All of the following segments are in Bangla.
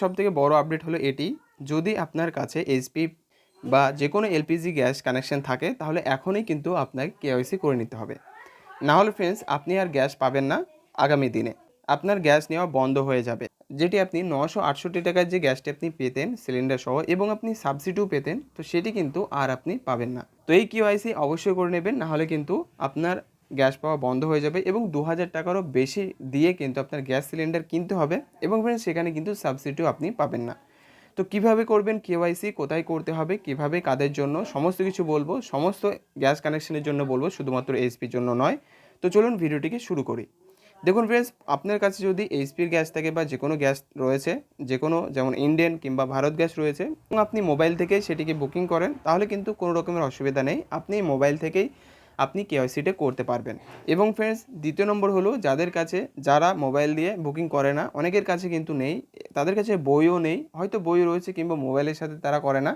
সবথেকে বড় আপডেট হলো এটি, যদি আপনার কাছে এইচপি বা যে কোনো এলপিজি গ্যাস কানেকশন থাকে তাহলে এখনই কিন্তু আপনাকে কেওয়াইসি করে নিতে হবে। না হলে ফ্রেন্ডস আপনি আর গ্যাস পাবেন না আগামী দিনে। আপনার গ্যাস নেওয়া বন্ধ হয়ে যাবে। যেটি আপনি 968 টাকার যে গ্যাসটি আপনি পেতেন সিলিন্ডার সহ এবং আপনি সাবসিডিও পেতেন, তো সেটি কিন্তু আর আপনি পাবেন না। তো এই কেওয়াইসি অবশ্যই করে নেবেন, না হলে কিন্তু আপনার গ্যাস পাওয়া বন্ধ হয়ে যাবে এবং 2000 টাকারও বেশি দিয়ে কিন্তু আপনার গ্যাস সিলিন্ডার কিনতে হবে এবং ফ্রেন্ডস সেখানে কিন্তু সাবসিডিও আপনি পাবেন না। তো কিভাবে করবেন কেওয়াইসি, কোথায় করতে হবে, কিভাবে, কাদের জন্য, সমস্ত কিছু বলবো। সমস্ত গ্যাস কানেকশনের জন্য বলবো, শুধুমাত্র এইচপির জন্য নয়। তো চলুন ভিডিওটিকে শুরু করি। দেখুন ফ্রেন্ডস, আপনার কাছে যদি এইচপির গ্যাস থাকে বা যে কোনো গ্যাস রয়েছে, যে কোনো যেমন ইন্ডিয়ান কিংবা ভারত গ্যাস রয়েছে এবং আপনি মোবাইল থেকে সেটিকে বুকিং করেন, তাহলে কিন্তু কোনো রকমের অসুবিধা নেই। আপনি মোবাইল থেকেই আপনি কেওয়াইসিটা করতে পারবেন। এবং ফ্রেন্ডস দ্বিতীয় নম্বর হলো, যারা মোবাইল দিয়ে বুকিং করে না, অনেকের কাছে কিন্তু নেই, তাদের কাছে বইও নেই, হয়তো বই রয়েছে কিংবা মোবাইলের সাথে তারা করে না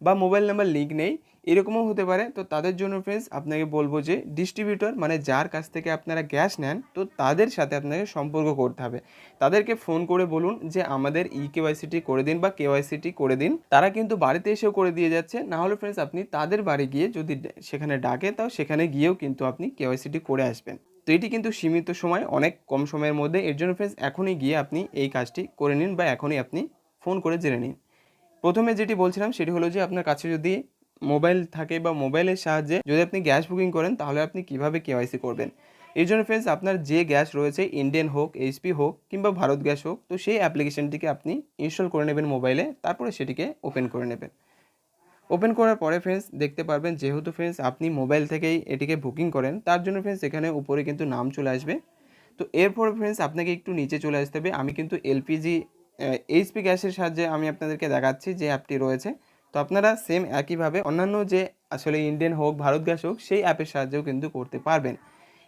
বা মোবাইল নাম্বার লিঙ্ক নেই, এরকমও হতে পারে। তো তাদের জন্য ফ্রেন্ডস আপনাকে বলবো যে ডিস্ট্রিবিউটর মানে যার কাছ থেকে আপনারা গ্যাস নেন, তো তাদের সাথে আপনাকে সম্পর্ক করতে হবে। তাদেরকে ফোন করে বলুন যে আমাদের কেওয়াইসিটি করে দিন বা কেওয়াইসিটি করে দিন। তারা কিন্তু বাড়িতে এসেও করে দিয়ে যাচ্ছে। না হলে ফ্রেন্ডস আপনি তাদের বাড়ি গিয়ে যদি সেখানে ডাকে, তাও সেখানে গিয়েও কিন্তু আপনি কেওয়াইসিটি করে আসবেন। তো এটি কিন্তু সীমিত সময়, অনেক কম সময়ের মধ্যে। এর জন্য ফ্রেন্ডস এখনই গিয়ে আপনি এই কাজটি করে নিন বা এখনই আপনি ফোন করে জেনে নিন। প্রথমে যেটি বলছিলাম সেটি হলো যে আপনার কাছে যদি মোবাইল থাকে বা মোবাইলের সাহায্যে যদি আপনি গ্যাস বুকিং করেন, তাহলে আপনি কিভাবে কেওয়াইসি করবেন। এই জন্য ফ্রেন্ডস আপনার যে গ্যাস রয়েছে, ইন্ডিয়ান হোক, এইচপি হোক কিংবা ভারত গ্যাস হোক, তো সেই অ্যাপ্লিকেশনটিকে আপনি ইনস্টল করে নেবেন মোবাইলে, তারপরে সেটিকে ওপেন করে নেবেন। ওপেন করার পরে ফ্রেন্ডস দেখতে পারবেন, যেহেতু ফ্রেন্ডস আপনি মোবাইল থেকেই এটিকে বুকিং করেন, তার জন্য ফ্রেন্ডস এখানে উপরে কিন্তু নাম চলে আসবে। তো এরপর ফ্রেন্ডস আপনাকে একটু নিচে চলে আসতে হবে। আমি কিন্তু এলপিজি এইচপি গ্যাসের সাহায্যে আমি আপনাদেরকে দেখাচ্ছি যে অ্যাপটি রয়েছে। তো আপনারা সেম একইভাবে অন্যান্য যে আসলে ইন্ডিয়ান হোক, ভারত গ্যাস হোক, সেই অ্যাপের সাহায্যেও কিন্তু করতে পারবেন।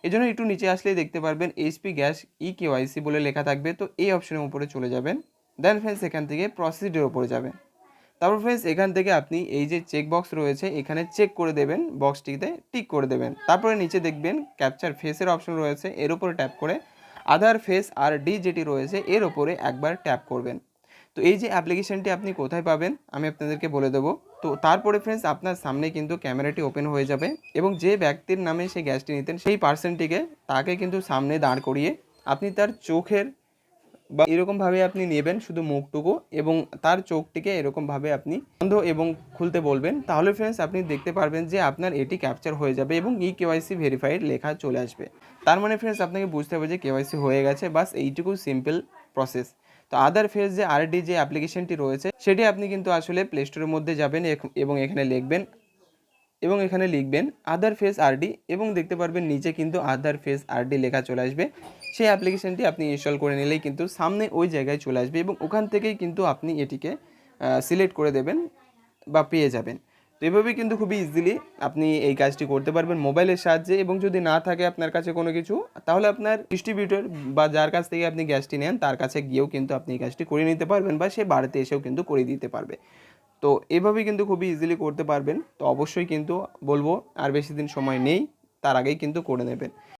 এজন্য একটু নিচে আসলেই দেখতে পারবেন এইচপি গ্যাস কেওয়াইসি বলে লেখা থাকবে। তো এই অপশনের উপরে চলে যাবেন। দেন ফ্রেন্ডস এখান থেকে প্রসিডিওর উপরে যাবেন। তারপর ফ্রেন্ডস এখান থেকে আপনি এই যে চেক বক্স রয়েছে, এখানে চেক করে দেবেন, বক্সটিতে টিক করে দেবেন। তারপরে নিচে দেখবেন ক্যাপচার ফেসের অপশন রয়েছে, এর উপরে ট্যাপ করে আধার ফেস আর ডি যেটি রয়েছে এর উপরে একবার ট্যাপ করবেন। তো এই যে অ্যাপ্লিকেশনটি আপনি কোথায় পাবেন আমি আপনাদেরকে বলে দেবো। তো তারপরে ফ্রেন্ডস আপনার সামনে কিন্তু ক্যামেরাটি ওপেন হয়ে যাবে এবং যে ব্যক্তির নামে সেই গ্যাসটি নিতেন সেই পার্সনটিকে, তাকে কিন্তু সামনে দাঁড় করিয়ে আপনি তার চোখের বা এরকমভাবে আপনি নেবেন শুধু মুখটুকু এবং তার চোখটিকে এরকমভাবে আপনি বন্ধ এবং খুলতে বলবেন। তাহলে ফ্রেন্ডস আপনি দেখতে পারবেন যে আপনার এটি ক্যাপচার হয়ে যাবে এবং কেওয়াইসি ভেরিফাইড লেখা চলে আসবে। তার মানে ফ্রেন্ডস আপনাকে বুঝতে হবে যে কেওয়াইসি হয়ে গেছে, বাস এইটুকু সিম্পল প্রসেস। তো আদার ফেস যে আরডি যে অ্যাপ্লিকেশনটি রয়েছে, সেটি আপনি কিন্তু আসলে প্লে স্টোরের মধ্যে যাবেন এবং এখানে লিখবেন আদার ফেস আরডি এবং দেখতে পারবেন নিচে কিন্তু আদার ফেস আরডি লেখা চলে আসবে। সেই অ্যাপ্লিকেশনটি আপনি ইনস্টল করে নিলেই কিন্তু সামনে ওই জায়গায় চলে আসবে এবং ওখান থেকেই কিন্তু আপনি এটিকে সিলেক্ট করে দেবেন বা পেয়ে যাবেন। তো এভাবেই কিন্তু খুবই ইজিলি আপনি এই কাজটি করতে পারবেন মোবাইলের সাহায্যে। এবং যদি না থাকে আপনার কাছে কোনো কিছু, তাহলে আপনার ডিস্ট্রিবিউটর বা যার কাছ থেকে আপনি গ্যাসটি নেন তার কাছে গিয়েও কিন্তু আপনি এই কাজটি করে নিতে পারবেন বা সে বাড়িতে এসেও কিন্তু করে দিতে পারবে। তো এভাবেই কিন্তু খুবই ইজিলি করতে পারবেন। তো অবশ্যই কিন্তু বলবো আর বেশি দিন সময় নেই, তার আগেই কিন্তু করে নেবেন।